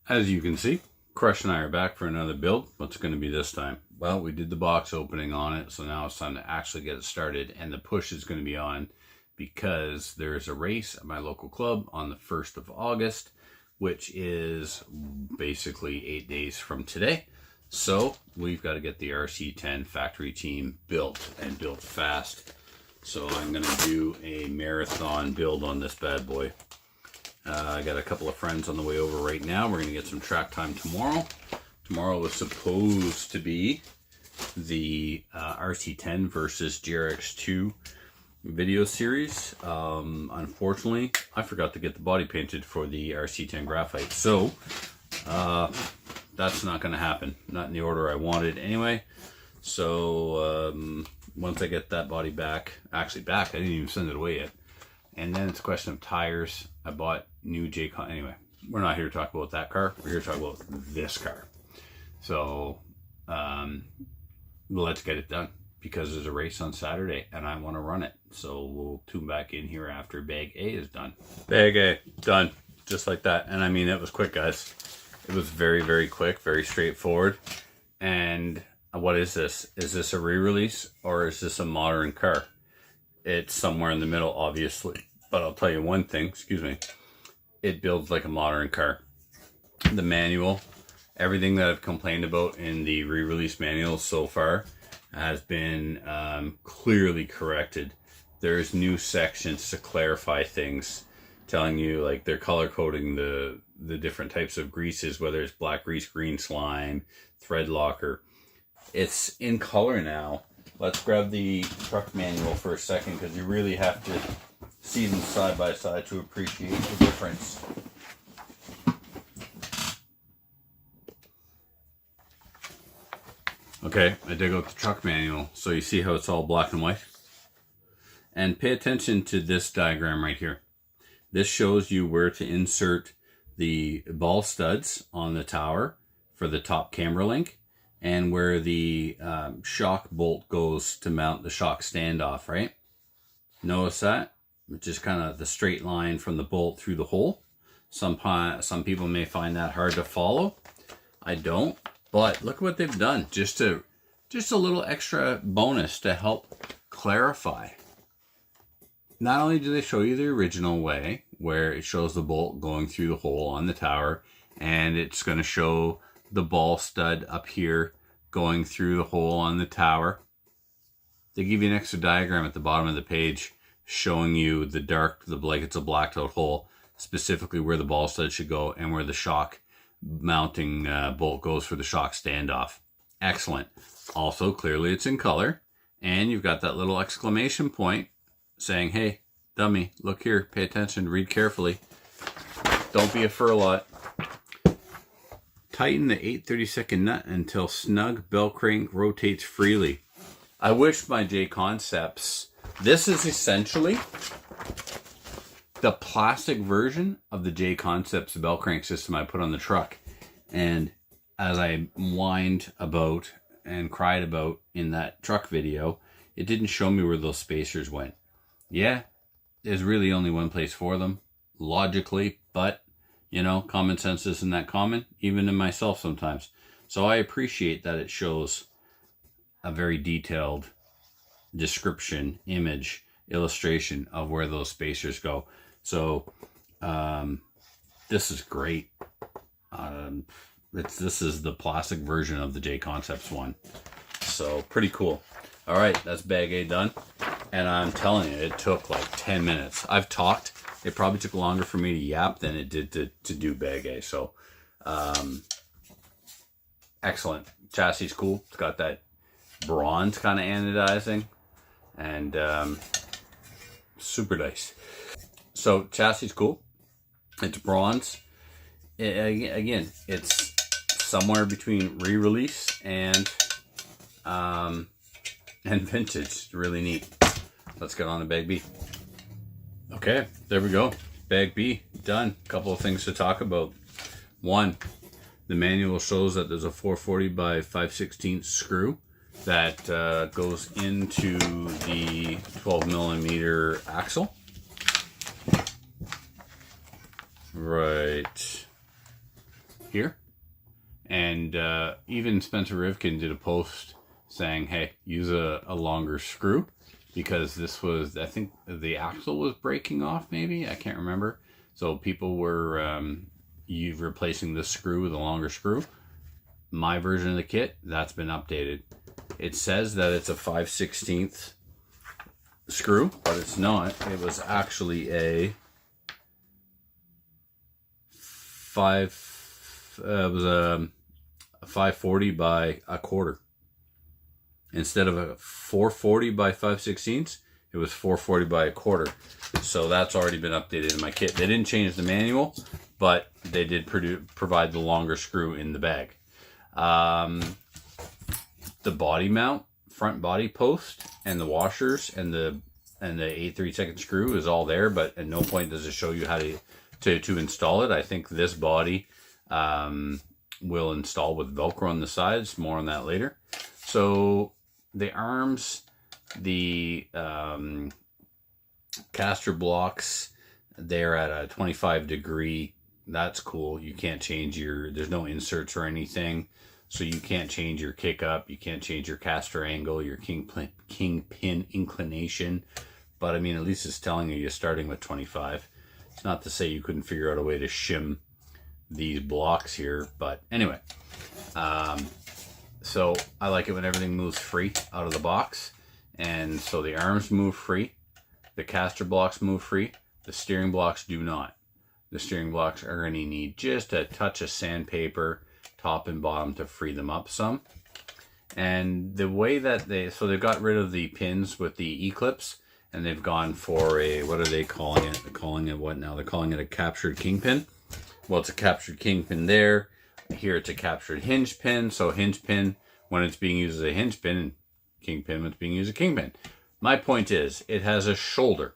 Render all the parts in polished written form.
As you can see, Crush and I are back for another build. What's going to be this time? Well, we did the box opening on it, so now it's time to actually get it started, and the push is going to be on because there's a race at my local club on the 1st of August, which is basically 8 days from today. So we've got to get the RC10 factory team built, and built fast. So I'm going to do a marathon build on this bad boy. I got a couple of friends on the way over right now. We're going to get some track time tomorrow. Tomorrow is supposed to be the RC10 versus GRX2 video series. Unfortunately, I forgot to get the body painted for the RC10 graphite. So that's not going to happen. Not in the order I wanted anyway. So once I get that body back, actually back, I didn't even send it away yet. And then it's a question of tires. I bought new J-Con. Anyway, we're not here to talk about that car. We're here to talk about this car. So let's get it done, because there's a race on Saturday and I want to run it. So we'll tune back in here after bag A is done. Bag A done, just like that. And I mean, it was quick, guys. It was very, very quick, very straightforward. And what is this? Is this a re-release or is this a modern car? It's somewhere in the middle, obviously. But I'll tell you one thing, excuse me, it builds like a modern car. The manual, everything that I've complained about in the re-release manual so far has been clearly corrected. There's new sections to clarify things, telling you, like, they're color coding the different types of greases, whether it's black grease, green slime, thread locker. It's in color now. Let's grab the truck manual for a second, because you really have to see them side by side to appreciate the difference. Okay, I dig out the truck manual, so you see how it's all black and white? And pay attention to this diagram right here. This shows you where to insert the ball studs on the tower for the top camber link, and where the shock bolt goes to mount the shock standoff, right? Notice that? Which is kind of the straight line from the bolt through the hole. Some people may find that hard to follow. I don't. But look what they've done. Just a little extra bonus to help clarify. Not only do they show you the original way, where it shows the bolt going through the hole on the tower, and it's going to show the ball stud up here going through the hole on the tower. They give you an extra diagram at the bottom of the page showing you like it's a blacked out hole, specifically where the ball stud should go and where the shock mounting bolt goes for the shock standoff. Excellent. Also, clearly it's in color, and you've got that little exclamation point saying, hey, dummy, look here, pay attention, read carefully. Don't be a furlot. Tighten the 8/32 nut until snug bell crank rotates freely. I wish my J Concepts, this is essentially the plastic version of the J Concepts bell crank system I put on the truck. And as I whined about and cried about in that truck video, it didn't show me where those spacers went. Yeah, there's really only one place for them, logically, but you know, common sense isn't that common, even in myself sometimes. So I appreciate that it shows a very detailed description, image, illustration of where those spacers go. So this is great. This is the plastic version of the J Concepts one. So pretty cool. All right, that's bag A done. And I'm telling you, it took like 10 minutes. I've talked. It probably took longer for me to yap than it did to do bag A. So excellent. Chassis is cool. It's got that bronze kind of anodizing, and super nice. So chassis is cool. It's bronze. Again, it's somewhere between re-release and vintage. It's really neat. Let's get on to bag B. Okay, there we go. Bag B done. A couple of things to talk about. One, the manual shows that there's a 440 by 5/16 screw that goes into the 12mm axle. Right here. And even Spencer Rivkin did a post saying, hey, use a longer screw, because this was, I think the axle was breaking off, maybe, I can't remember. So people were replacing this screw with a longer screw. My version of the kit, that's been updated. It says that it's a 5/16 screw, but it's not. It was actually a 540 by a quarter. Instead of a 440 by 5/16, it was 440 by a quarter. So that's already been updated in my kit. They didn't change the manual, but they did provide the longer screw in the bag. The body mount, front body post, and the washers and the 8/32 screw is all there, but at no point does it show you how to install it. I think this body will install with Velcro on the sides. More on that later. So the arms, the caster blocks, they're at a 25 degree. That's cool. You can't change there's no inserts or anything. So you can't change your kick up. You can't change your caster angle, your kingpin inclination. But I mean, at least it's telling you're starting with 25. It's not to say you couldn't figure out a way to shim these blocks here. But anyway, so I like it when everything moves free out of the box. And so the arms move free. The caster blocks move free. The steering blocks do not. The steering blocks are going to need just a touch of sandpaper, top and bottom, to free them up some. And the way that they've got rid of the pins with the E-clips, and they've gone for a, what are they calling it? They're calling it what now? They're calling it a captured kingpin. Well, it's a captured kingpin there. Here it's a captured hinge pin. So hinge pin when it's being used as a hinge pin, and kingpin when it's being used as a kingpin. My point is, it has a shoulder.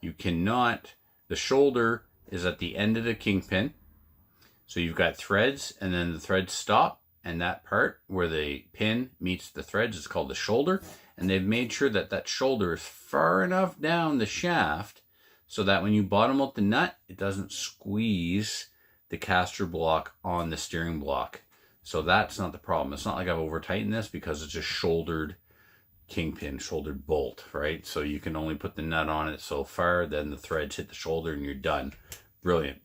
You cannot, the shoulder is at the end of the kingpin. So you've got threads, and then the threads stop, and that part where the pin meets the threads is called the shoulder. And they've made sure that that shoulder is far enough down the shaft so that when you bottom out the nut, it doesn't squeeze the caster block on the steering block. So that's not the problem. It's not like I've over tightened this, because it's a shouldered kingpin, shouldered bolt, right? So you can only put the nut on it so far, then the threads hit the shoulder and you're done. Brilliant.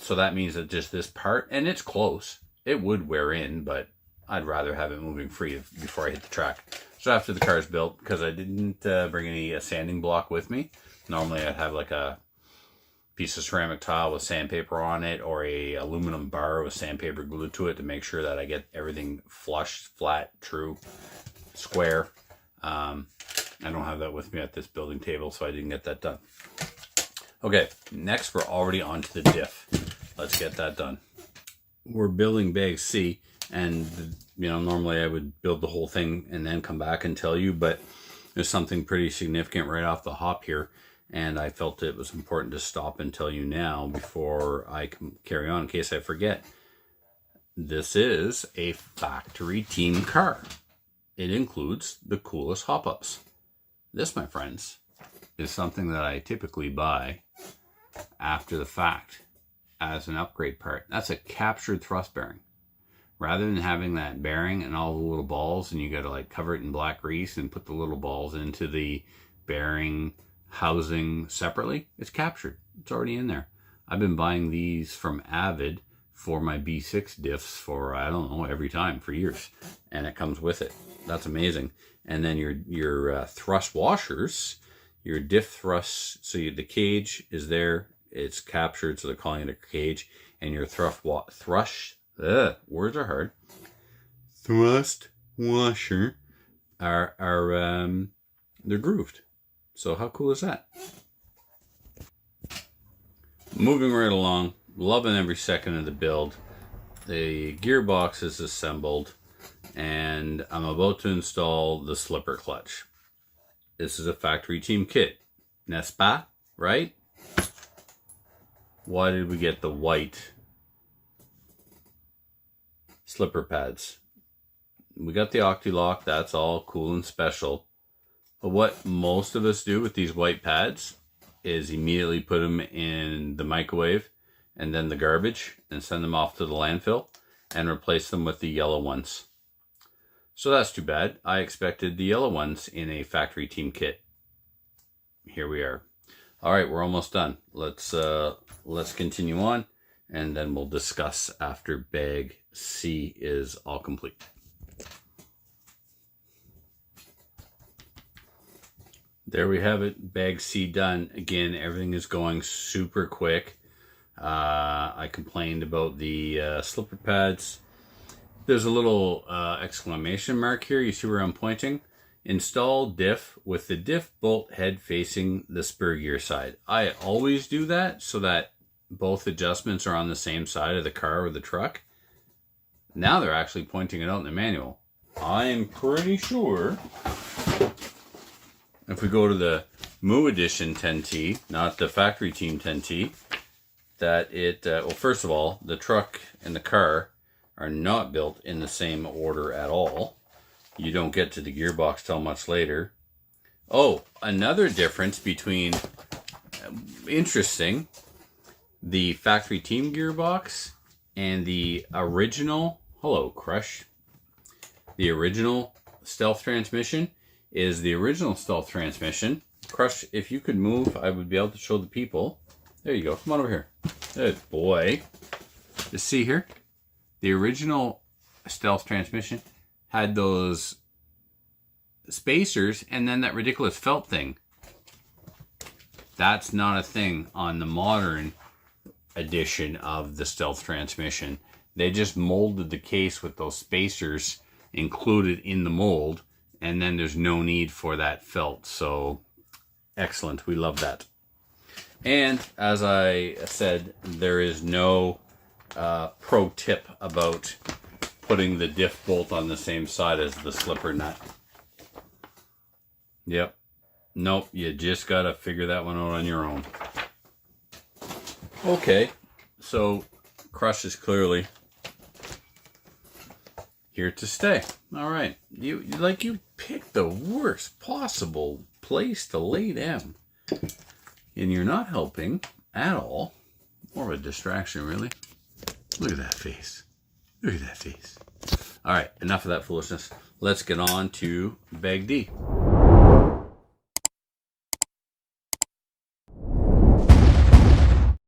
So that means that just this part, and it's close, it would wear in, but I'd rather have it moving free before I hit the track. So after the car's built, because I didn't bring any sanding block with me, normally I'd have like a piece of ceramic tile with sandpaper on it, or a aluminum bar with sandpaper glued to it to make sure that I get everything flush, flat, true, square. I don't have that with me at this building table, so I didn't get that done. Okay, next we're already on to the diff. Let's get that done. We're building bag C, and normally I would build the whole thing and then come back and tell you, but there's something pretty significant right off the hop here, and I felt it was important to stop and tell you now before I can carry on in case I forget. This is a factory team car. It includes the coolest hop-ups. This, my friends, is something that I typically buy after the fact as an upgrade part. That's a captured thrust bearing. Rather than having that bearing and all the little balls, and you got to like cover it in black grease and put the little balls into the bearing housing separately, it's captured. It's already in there. I've been buying these from Avid for my B6 diffs for, I don't know, every time for years, and it comes with it. That's amazing. And then your thrust washers, your diff thrust, so the cage is there, it's captured, so they're calling it a cage, and your words are hard, thrust washer are they're grooved. So how cool is that? Moving right along, loving every second of the build. The gearbox is assembled, and I'm about to install the slipper clutch. This is a factory team kit, n'est-ce pas? Right? Why did we get the white slipper pads? We got the OctiLock, that's all cool and special. But what most of us do with these white pads is immediately put them in the microwave and then the garbage and send them off to the landfill and replace them with the yellow ones. So that's too bad. I expected the yellow ones in a factory team kit. Here we are. All right, we're almost done. Let's continue on, and then we'll discuss after bag C is all complete. There we have it, bag C done. Again, everything is going super quick. I complained about the slipper pads. There's a little exclamation mark here. You see where I'm pointing? Install diff with the diff bolt head facing the spur gear side. I always do that so that both adjustments are on the same side of the car or the truck. Now they're actually pointing it out in the manual. I'm pretty sure if we go to the Moo Edition 10T, not the factory team 10T, that it, well, first of all, the truck and the car are not built in the same order at all. You don't get to the gearbox till much later. Oh, another difference between, interesting, the factory team gearbox and the original, hello Crush, the original Stealth transmission is the original Stealth transmission. Crush, if you could move, I would be able to show the people. There you go, come on over here. Good boy. Just see here, the original Stealth transmission had those spacers and then that ridiculous felt thing. That's not a thing on the modern edition of the Stealth transmission. They just molded the case with those spacers included in the mold, and then there's no need for that felt. So excellent, we love that. And as I said, there is no pro tip about putting the diff bolt on the same side as the slipper nut. Yep. Nope, you just gotta figure that one out on your own. Okay, so Crush is clearly here to stay. All right, you picked the worst possible place to lay down, and you're not helping at all. More of a distraction, really. Look at that face. Look at that face. All right, enough of that foolishness. Let's get on to bag D.